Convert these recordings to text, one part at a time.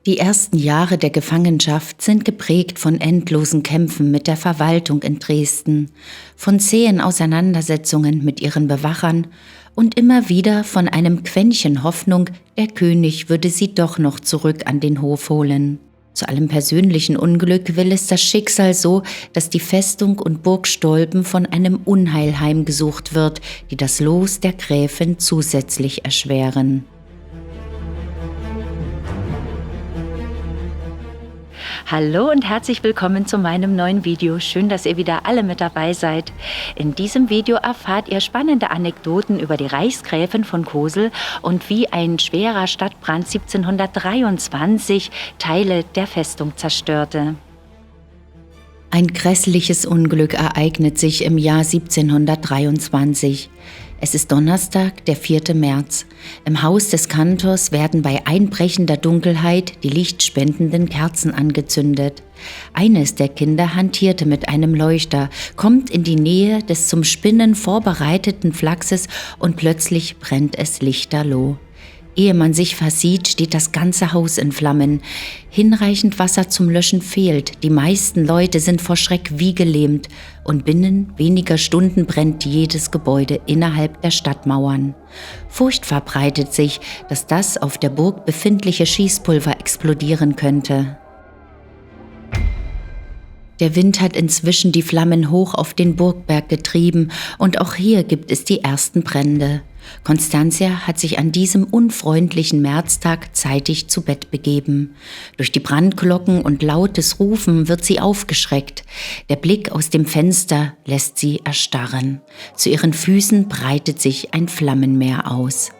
Die ersten Jahre der Gefangenschaft sind geprägt von endlosen Kämpfen mit der Verwaltung in Dresden, von zähen Auseinandersetzungen mit ihren Bewachern und immer wieder von einem Quäntchen Hoffnung, der König würde sie doch noch zurück an den Hof holen. Zu allem persönlichen Unglück will es das Schicksal so, dass die Festung und Burg Stolpen von einem Unheil heimgesucht wird, die das Los der Gräfin zusätzlich erschweren. Hallo und herzlich willkommen zu meinem neuen Video. Schön, dass ihr wieder alle mit dabei seid. In diesem Video erfahrt ihr spannende Anekdoten über die Reichsgräfin von Cosel und wie ein schwerer Stadtbrand 1723 Teile der Festung zerstörte. Ein grässliches Unglück ereignet sich im Jahr 1723. Es ist Donnerstag, der 4. März. Im Haus des Kantors werden bei einbrechender Dunkelheit die lichtspendenden Kerzen angezündet. Eines der Kinder hantierte mit einem Leuchter, kommt in die Nähe des zum Spinnen vorbereiteten Flachses und plötzlich brennt es lichterloh. Ehe man sich versieht, steht das ganze Haus in Flammen. Hinreichend Wasser zum Löschen fehlt. Die meisten Leute sind vor Schreck wie gelähmt. Und binnen weniger Stunden brennt jedes Gebäude innerhalb der Stadtmauern. Furcht verbreitet sich, dass das auf der Burg befindliche Schießpulver explodieren könnte. Der Wind hat inzwischen die Flammen hoch auf den Burgberg getrieben und auch hier gibt es die ersten Brände. Constantia hat sich an diesem unfreundlichen Märztag zeitig zu Bett begeben. Durch die Brandglocken und lautes Rufen wird sie aufgeschreckt. Der Blick aus dem Fenster lässt sie erstarren. Zu ihren Füßen breitet sich ein Flammenmeer aus.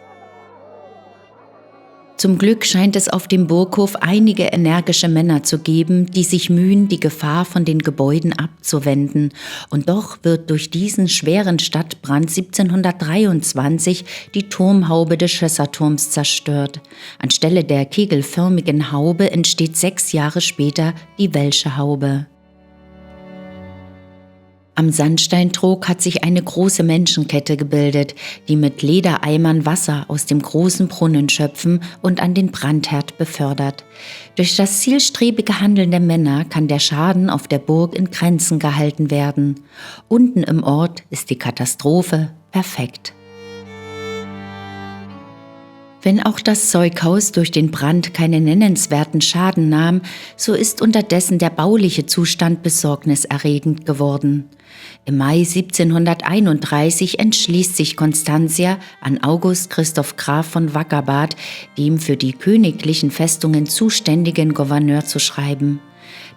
Zum Glück scheint es auf dem Burghof einige energische Männer zu geben, die sich mühen, die Gefahr von den Gebäuden abzuwenden. Und doch wird durch diesen schweren Stadtbrand 1723 die Turmhaube des Schösserturms zerstört. Anstelle der kegelförmigen Haube entsteht 6 Jahre später die Welsche Haube. Am Sandsteintrog hat sich eine große Menschenkette gebildet, die mit Ledereimern Wasser aus dem großen Brunnen schöpfen und an den Brandherd befördert. Durch das zielstrebige Handeln der Männer kann der Schaden auf der Burg in Grenzen gehalten werden. Unten im Ort ist die Katastrophe perfekt. Wenn auch das Zeughaus durch den Brand keinen nennenswerten Schaden nahm, so ist unterdessen der bauliche Zustand besorgniserregend geworden. Im Mai 1731 entschließt sich Constantia, an August Christoph Graf von Wackerbarth, dem für die königlichen Festungen zuständigen Gouverneur, zu schreiben.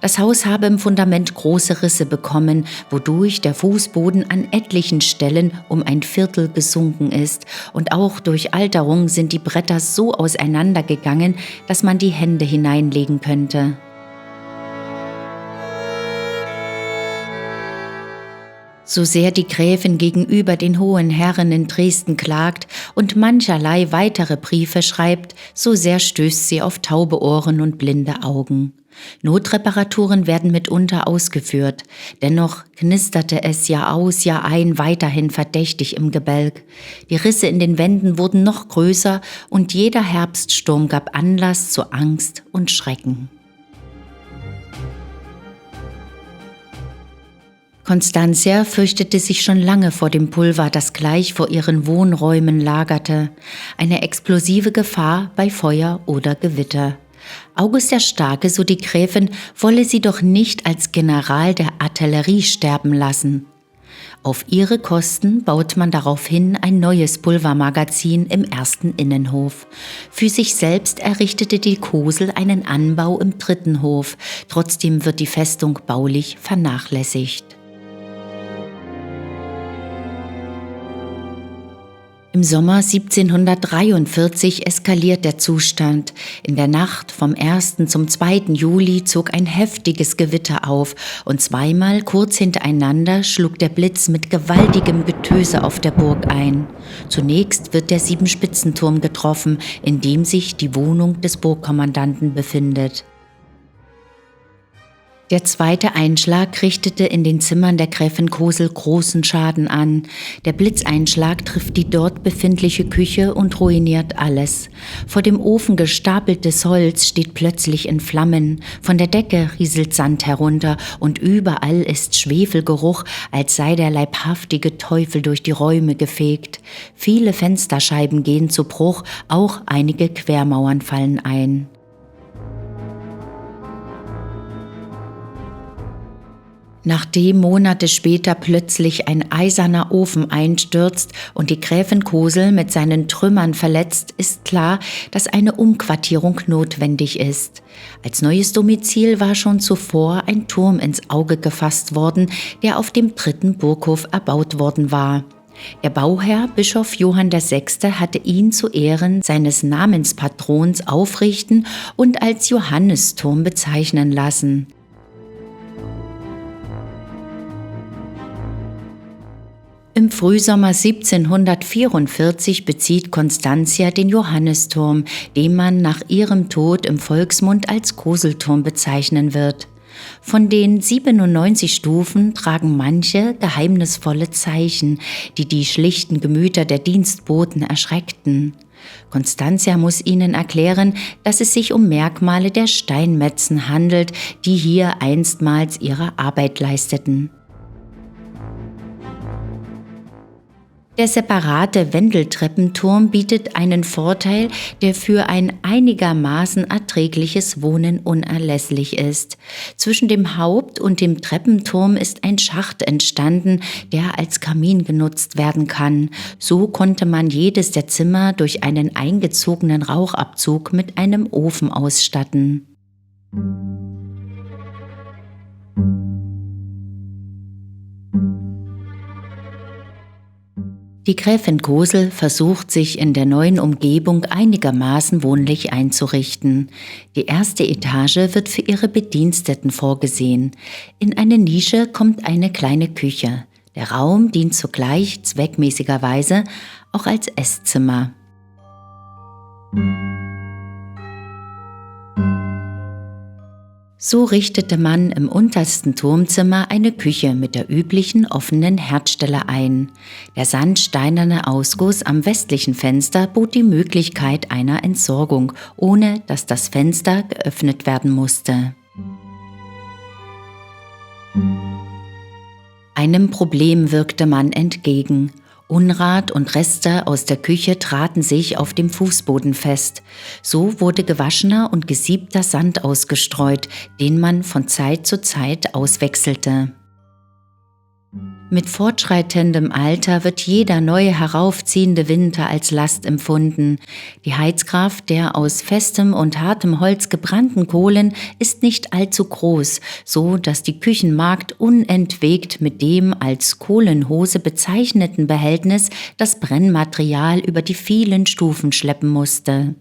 Das Haus habe im Fundament große Risse bekommen, wodurch der Fußboden an etlichen Stellen um 1/4 gesunken ist, und auch durch Alterung sind die Bretter so auseinandergegangen, dass man die Hände hineinlegen könnte. So sehr die Gräfin gegenüber den hohen Herren in Dresden klagt und mancherlei weitere Briefe schreibt, so sehr stößt sie auf taube Ohren und blinde Augen. Notreparaturen werden mitunter ausgeführt, dennoch knisterte es Jahr aus, Jahr ein weiterhin verdächtig im Gebälk. Die Risse in den Wänden wurden noch größer und jeder Herbststurm gab Anlass zu Angst und Schrecken. Constantia fürchtete sich schon lange vor dem Pulver, das gleich vor ihren Wohnräumen lagerte. Eine explosive Gefahr bei Feuer oder Gewitter. August der Starke, so die Gräfin, wolle sie doch nicht als General der Artillerie sterben lassen. Auf ihre Kosten baut man daraufhin ein neues Pulvermagazin im ersten Innenhof. Für sich selbst errichtete die Cosel einen Anbau im 3. Hof. Trotzdem wird die Festung baulich vernachlässigt. Im Sommer 1743 eskaliert der Zustand. In der Nacht vom 1. zum 2. Juli zog ein heftiges Gewitter auf und zweimal kurz hintereinander schlug der Blitz mit gewaltigem Getöse auf der Burg ein. Zunächst wird der Siebenspitzenturm getroffen, in dem sich die Wohnung des Burgkommandanten befindet. Der zweite Einschlag richtete in den Zimmern der Gräfin Kosel großen Schaden an. Der Blitzeinschlag trifft die dort befindliche Küche und ruiniert alles. Vor dem Ofen gestapeltes Holz steht plötzlich in Flammen. Von der Decke rieselt Sand herunter und überall ist Schwefelgeruch, als sei der leibhaftige Teufel durch die Räume gefegt. Viele Fensterscheiben gehen zu Bruch, auch einige Quermauern fallen ein. Nachdem Monate später plötzlich ein eiserner Ofen einstürzt und die Gräfin Kosel mit seinen Trümmern verletzt, ist klar, dass eine Umquartierung notwendig ist. Als neues Domizil war schon zuvor ein Turm ins Auge gefasst worden, der auf dem 3. Burghof erbaut worden war. Der Bauherr, Bischof Johann VI., hatte ihn zu Ehren seines Namenspatrons aufrichten und als Johannisturm bezeichnen lassen. Im Frühsommer 1744 bezieht Constantia den Johannisturm, den man nach ihrem Tod im Volksmund als Koselturm bezeichnen wird. Von den 97 Stufen tragen manche geheimnisvolle Zeichen, die die schlichten Gemüter der Dienstboten erschreckten. Constantia muss ihnen erklären, dass es sich um Merkmale der Steinmetzen handelt, die hier einstmals ihre Arbeit leisteten. Der separate Wendeltreppenturm bietet einen Vorteil, der für ein einigermaßen erträgliches Wohnen unerlässlich ist. Zwischen dem Haupt- und dem Treppenturm ist ein Schacht entstanden, der als Kamin genutzt werden kann. So konnte man jedes der Zimmer durch einen eingezogenen Rauchabzug mit einem Ofen ausstatten. Die Gräfin Kosel versucht sich in der neuen Umgebung einigermaßen wohnlich einzurichten. Die erste Etage wird für ihre Bediensteten vorgesehen. In eine Nische kommt eine kleine Küche. Der Raum dient zugleich zweckmäßigerweise auch als Esszimmer. So richtete man im untersten Turmzimmer eine Küche mit der üblichen offenen Herdstelle ein. Der sandsteinerne Ausguss am westlichen Fenster bot die Möglichkeit einer Entsorgung, ohne dass das Fenster geöffnet werden musste. Einem Problem wirkte man entgegen. Unrat und Reste aus der Küche traten sich auf dem Fußboden fest. So wurde gewaschener und gesiebter Sand ausgestreut, den man von Zeit zu Zeit auswechselte. Mit fortschreitendem Alter wird jeder neue heraufziehende Winter als Last empfunden. Die Heizkraft der aus festem und hartem Holz gebrannten Kohlen ist nicht allzu groß, so dass die Küchenmagd unentwegt mit dem als Kohlenhose bezeichneten Behältnis das Brennmaterial über die vielen Stufen schleppen musste.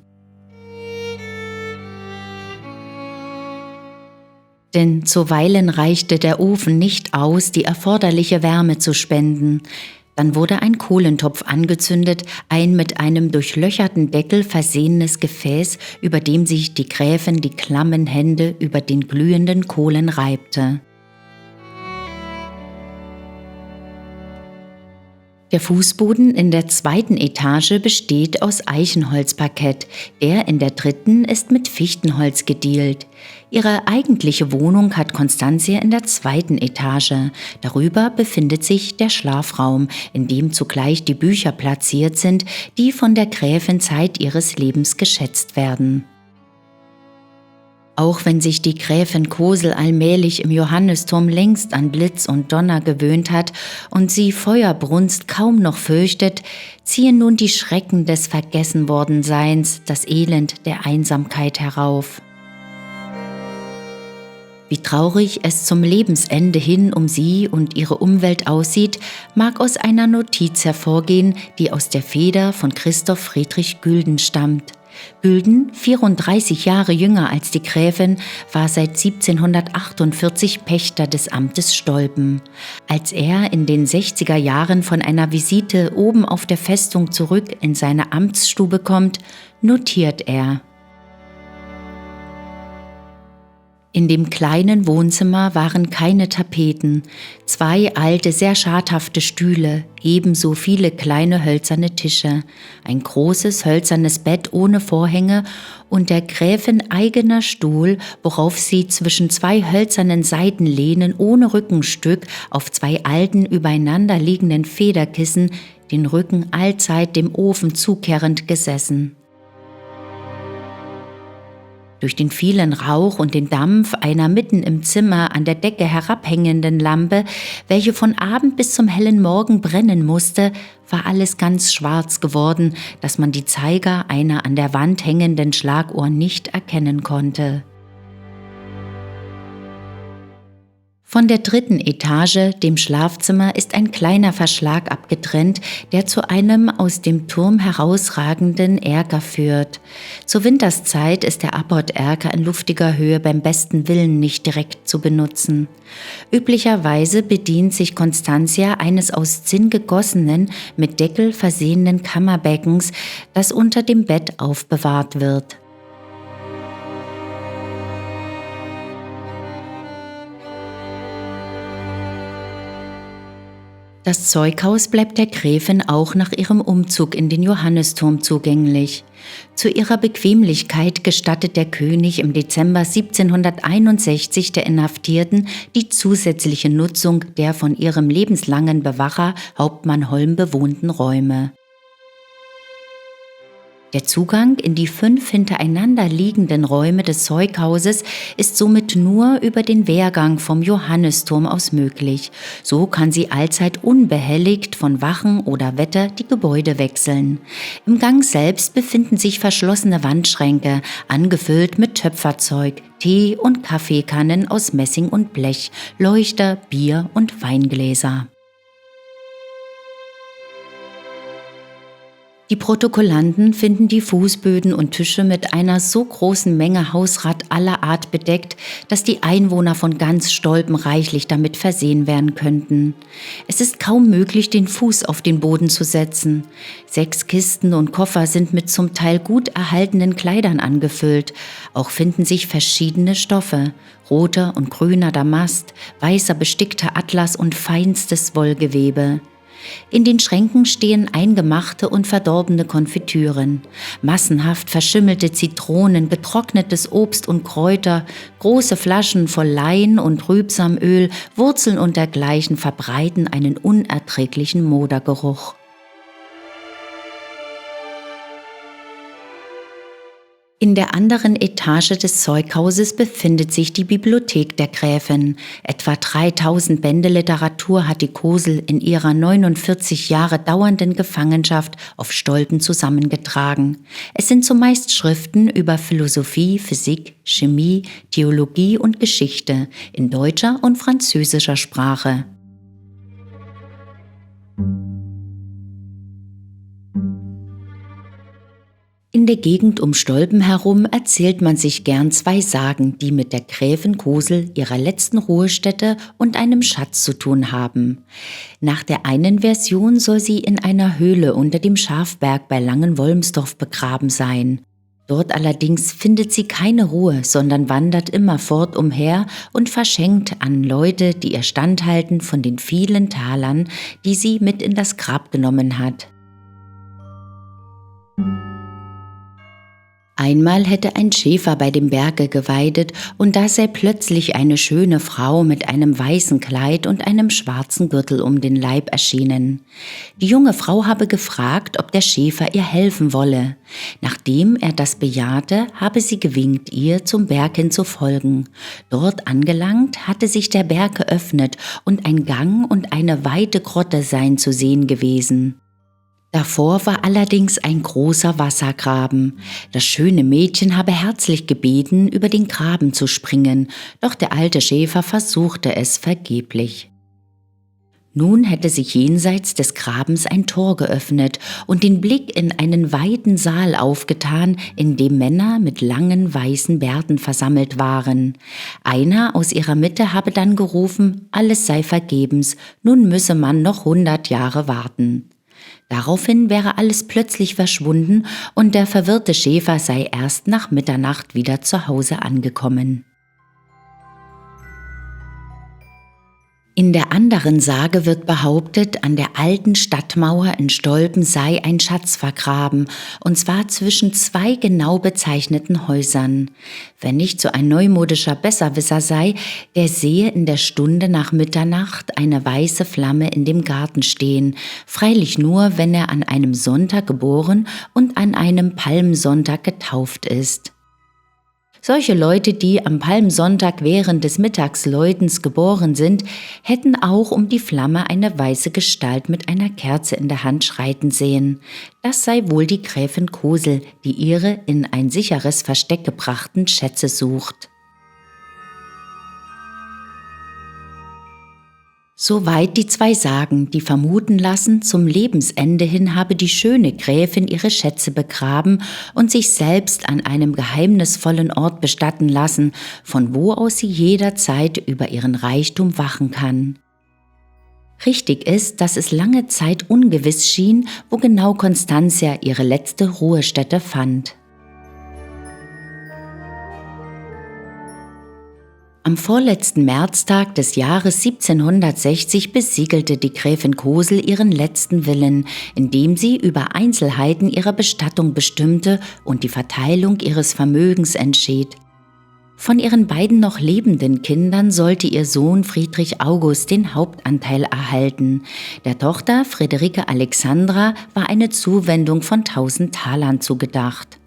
Denn zuweilen reichte der Ofen nicht aus, die erforderliche Wärme zu spenden. Dann wurde ein Kohlentopf angezündet, ein mit einem durchlöcherten Deckel versehenes Gefäß, über dem sich die Gräfin die klammen Hände über den glühenden Kohlen reibte. Der Fußboden in der zweiten Etage besteht aus Eichenholzparkett, der in der dritten ist mit Fichtenholz gedielt. Ihre eigentliche Wohnung hat Constantia in der zweiten Etage. Darüber befindet sich der Schlafraum, in dem zugleich die Bücher platziert sind, die von der Gräfin Zeit ihres Lebens geschätzt werden. Auch wenn sich die Gräfin Kosel allmählich im Johannisturm längst an Blitz und Donner gewöhnt hat und sie Feuerbrunst kaum noch fürchtet, ziehen nun die Schrecken des Vergessenwordenseins, das Elend der Einsamkeit herauf. Wie traurig es zum Lebensende hin um sie und ihre Umwelt aussieht, mag aus einer Notiz hervorgehen, die aus der Feder von Christoph Friedrich Gülden stammt. Gülden, 34 Jahre jünger als die Gräfin, war seit 1748 Pächter des Amtes Stolpen. Als er in den 60er Jahren von einer Visite oben auf der Festung zurück in seine Amtsstube kommt, notiert er: In dem kleinen Wohnzimmer waren keine Tapeten, 2 alte, sehr schadhafte Stühle, ebenso viele kleine hölzerne Tische, ein großes hölzernes Bett ohne Vorhänge und der Gräfin eigener Stuhl, worauf sie zwischen 2 hölzernen Seitenlehnen ohne Rückenstück auf 2 alten, übereinander liegenden Federkissen, den Rücken allzeit dem Ofen zukehrend gesessen. Durch den vielen Rauch und den Dampf einer mitten im Zimmer an der Decke herabhängenden Lampe, welche von Abend bis zum hellen Morgen brennen musste, war alles ganz schwarz geworden, dass man die Zeiger einer an der Wand hängenden Schlaguhr nicht erkennen konnte. Von der 3. Etage, dem Schlafzimmer, ist ein kleiner Verschlag abgetrennt, der zu einem aus dem Turm herausragenden Erker führt. Zur Winterszeit ist der Abort-Erker in luftiger Höhe beim besten Willen nicht direkt zu benutzen. Üblicherweise bedient sich Constantia eines aus Zinn gegossenen, mit Deckel versehenen Kammerbeckens, das unter dem Bett aufbewahrt wird. Das Zeughaus bleibt der Gräfin auch nach ihrem Umzug in den Johannisturm zugänglich. Zu ihrer Bequemlichkeit gestattet der König im Dezember 1761 der Inhaftierten die zusätzliche Nutzung der von ihrem lebenslangen Bewacher Hauptmann Holm bewohnten Räume. Der Zugang in die 5 hintereinander liegenden Räume des Zeughauses ist somit nur über den Wehrgang vom Johannisturm aus möglich. So kann sie allzeit unbehelligt von Wachen oder Wetter die Gebäude wechseln. Im Gang selbst befinden sich verschlossene Wandschränke, angefüllt mit Töpferzeug, Tee- und Kaffeekannen aus Messing und Blech, Leuchter, Bier- und Weingläser. Die Protokollanten finden die Fußböden und Tische mit einer so großen Menge Hausrat aller Art bedeckt, dass die Einwohner von ganz Stolpen reichlich damit versehen werden könnten. Es ist kaum möglich, den Fuß auf den Boden zu setzen. 6 Kisten und Koffer sind mit zum Teil gut erhaltenen Kleidern angefüllt. Auch finden sich verschiedene Stoffe: roter und grüner Damast, weißer bestickter Atlas und feinstes Wollgewebe. In den Schränken stehen eingemachte und verdorbene Konfitüren, massenhaft verschimmelte Zitronen, getrocknetes Obst und Kräuter, große Flaschen voll Lein und Rübsamöl, Wurzeln und dergleichen verbreiten einen unerträglichen Modergeruch. In der anderen Etage des Zeughauses befindet sich die Bibliothek der Gräfin. Etwa 3000 Bände Literatur hat die Kosel in ihrer 49 Jahre dauernden Gefangenschaft auf Stolpen zusammengetragen. Es sind zumeist Schriften über Philosophie, Physik, Chemie, Theologie und Geschichte in deutscher und französischer Sprache. In der Gegend um Stolpen herum erzählt man sich gern 2 Sagen, die mit der Gräfin Kosel, ihrer letzten Ruhestätte und einem Schatz zu tun haben. Nach der einen Version soll sie in einer Höhle unter dem Schafberg bei Langenwolmsdorf begraben sein. Dort allerdings findet sie keine Ruhe, sondern wandert immerfort umher und verschenkt an Leute, die ihr standhalten, von den vielen Talern, die sie mit in das Grab genommen hat. Einmal hätte ein Schäfer bei dem Berge geweidet, und da sei plötzlich eine schöne Frau mit einem weißen Kleid und einem schwarzen Gürtel um den Leib erschienen. Die junge Frau habe gefragt, ob der Schäfer ihr helfen wolle. Nachdem er das bejahte, habe sie gewinkt, ihr zum Berg hin zu folgen. Dort angelangt, hatte sich der Berg geöffnet und ein Gang und eine weite Grotte seien zu sehen gewesen. Davor war allerdings ein großer Wassergraben. Das schöne Mädchen habe herzlich gebeten, über den Graben zu springen, doch der alte Schäfer versuchte es vergeblich. Nun hätte sich jenseits des Grabens ein Tor geöffnet und den Blick in einen weiten Saal aufgetan, in dem Männer mit langen weißen Bärten versammelt waren. Einer aus ihrer Mitte habe dann gerufen, alles sei vergebens, nun müsse man noch 100 Jahre warten. Daraufhin wäre alles plötzlich verschwunden und der verwirrte Schäfer sei erst nach Mitternacht wieder zu Hause angekommen. In der anderen Sage wird behauptet, an der alten Stadtmauer in Stolpen sei ein Schatz vergraben, und zwar zwischen zwei genau bezeichneten Häusern. Wenn nicht so ein neumodischer Besserwisser sei, der sehe in der Stunde nach Mitternacht eine weiße Flamme in dem Garten stehen, freilich nur, wenn er an einem Sonntag geboren und an einem Palmsonntag getauft ist. Solche Leute, die am Palmsonntag während des Mittagsläutens geboren sind, hätten auch um die Flamme eine weiße Gestalt mit einer Kerze in der Hand schreiten sehen. Das sei wohl die Gräfin Kosel, die ihre in ein sicheres Versteck gebrachten Schätze sucht. Soweit die zwei Sagen, die vermuten lassen, zum Lebensende hin habe die schöne Gräfin ihre Schätze begraben und sich selbst an einem geheimnisvollen Ort bestatten lassen, von wo aus sie jederzeit über ihren Reichtum wachen kann. Richtig ist, dass es lange Zeit ungewiss schien, wo genau Constantia ihre letzte Ruhestätte fand. Am vorletzten Märztag des Jahres 1760 besiegelte die Gräfin Kosel ihren letzten Willen, indem sie über Einzelheiten ihrer Bestattung bestimmte und die Verteilung ihres Vermögens entschied. Von ihren beiden noch lebenden Kindern sollte ihr Sohn Friedrich August den Hauptanteil erhalten. Der Tochter Friederike Alexandra war eine Zuwendung von 1000 Talern zugedacht.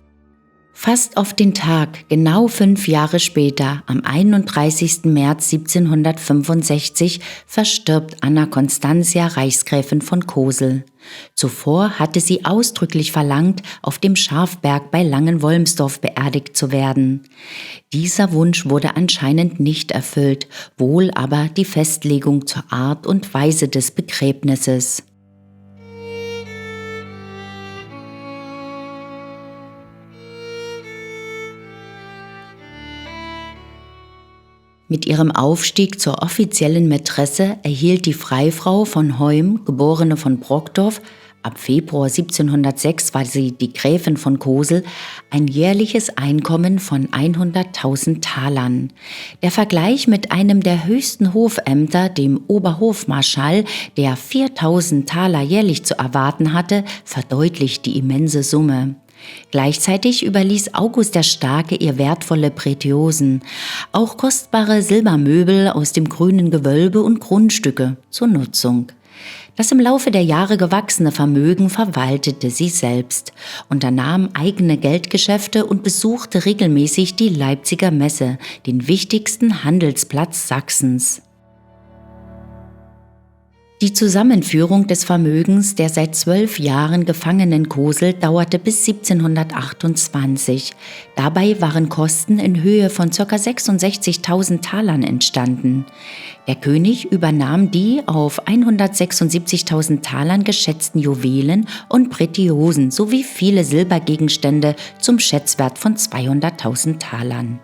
Fast auf den Tag, genau 5 Jahre später, am 31. März 1765, verstirbt Anna Constantia Reichsgräfin von Kosel. Zuvor hatte sie ausdrücklich verlangt, auf dem Schafberg bei Langenwolmsdorf beerdigt zu werden. Dieser Wunsch wurde anscheinend nicht erfüllt, wohl aber die Festlegung zur Art und Weise des Begräbnisses. Mit ihrem Aufstieg zur offiziellen Mätresse erhielt die Freifrau von Heum, geborene von Brockdorff, ab Februar 1706 war sie die Gräfin von Kosel, ein jährliches Einkommen von 100.000 Talern. Der Vergleich mit einem der höchsten Hofämter, dem Oberhofmarschall, der 4.000 Taler jährlich zu erwarten hatte, verdeutlicht die immense Summe. Gleichzeitig überließ August der Starke ihr wertvolle Pretiosen, auch kostbare Silbermöbel aus dem grünen Gewölbe und Grundstücke zur Nutzung. Das im Laufe der Jahre gewachsene Vermögen verwaltete sie selbst, unternahm eigene Geldgeschäfte und besuchte regelmäßig die Leipziger Messe, den wichtigsten Handelsplatz Sachsens. Die Zusammenführung des Vermögens der seit 12 Jahren gefangenen Kosel dauerte bis 1728. Dabei waren Kosten in Höhe von ca. 66.000 Talern entstanden. Der König übernahm die auf 176.000 Talern geschätzten Juwelen und Pretiosen sowie viele Silbergegenstände zum Schätzwert von 200.000 Talern.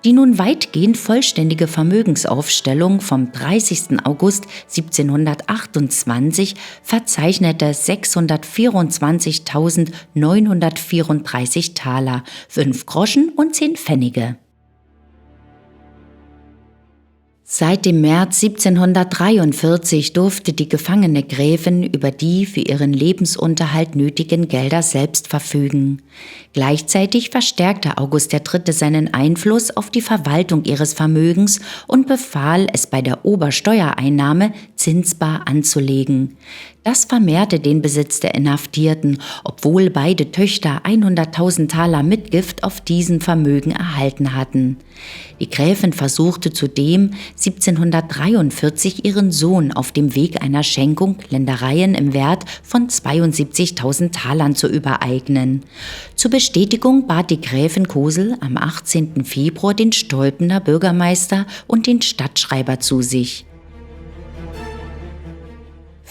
Die nun weitgehend vollständige Vermögensaufstellung vom 30. August 1728 verzeichnete 624.934 Taler, 5 Groschen und 10 Pfennige. Seit dem März 1743 durfte die gefangene Gräfin über die für ihren Lebensunterhalt nötigen Gelder selbst verfügen. Gleichzeitig verstärkte August III. Seinen Einfluss auf die Verwaltung ihres Vermögens und befahl, es bei der Obersteuereinnahme zinsbar anzulegen. Das vermehrte den Besitz der Inhaftierten, obwohl beide Töchter 100.000 Taler Mitgift auf diesen Vermögen erhalten hatten. Die Gräfin versuchte zudem 1743 ihren Sohn auf dem Weg einer Schenkung Ländereien im Wert von 72.000 Talern zu übereignen. Zur Bestätigung bat die Gräfin Kosel am 18. Februar den Stolpener Bürgermeister und den Stadtschreiber zu sich.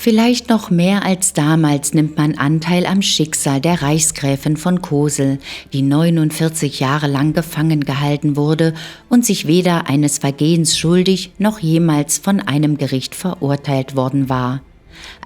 Vielleicht noch mehr als damals nimmt man Anteil am Schicksal der Reichsgräfin von Kosel, die 49 Jahre lang gefangen gehalten wurde und sich weder eines Vergehens schuldig noch jemals von einem Gericht verurteilt worden war.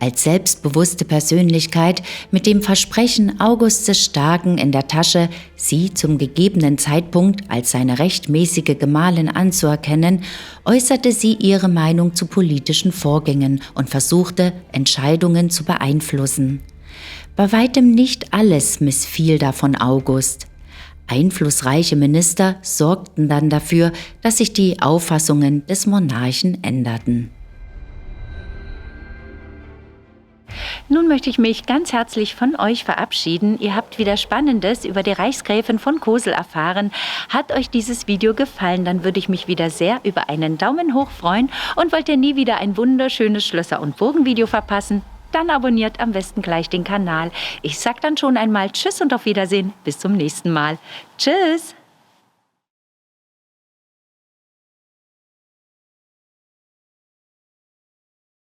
Als selbstbewusste Persönlichkeit mit dem Versprechen August des Starken in der Tasche, sie zum gegebenen Zeitpunkt als seine rechtmäßige Gemahlin anzuerkennen, äußerte sie ihre Meinung zu politischen Vorgängen und versuchte, Entscheidungen zu beeinflussen. Bei weitem nicht alles missfiel davon August. Einflussreiche Minister sorgten dann dafür, dass sich die Auffassungen des Monarchen änderten. Nun möchte ich mich ganz herzlich von euch verabschieden. Ihr habt wieder Spannendes über die Reichsgräfin von Cosel erfahren. Hat euch dieses Video gefallen, dann würde ich mich wieder sehr über einen Daumen hoch freuen. Und wollt ihr nie wieder ein wunderschönes Schlösser- und Burgenvideo verpassen? Dann abonniert am besten gleich den Kanal. Ich sag dann schon einmal Tschüss und auf Wiedersehen. Bis zum nächsten Mal. Tschüss!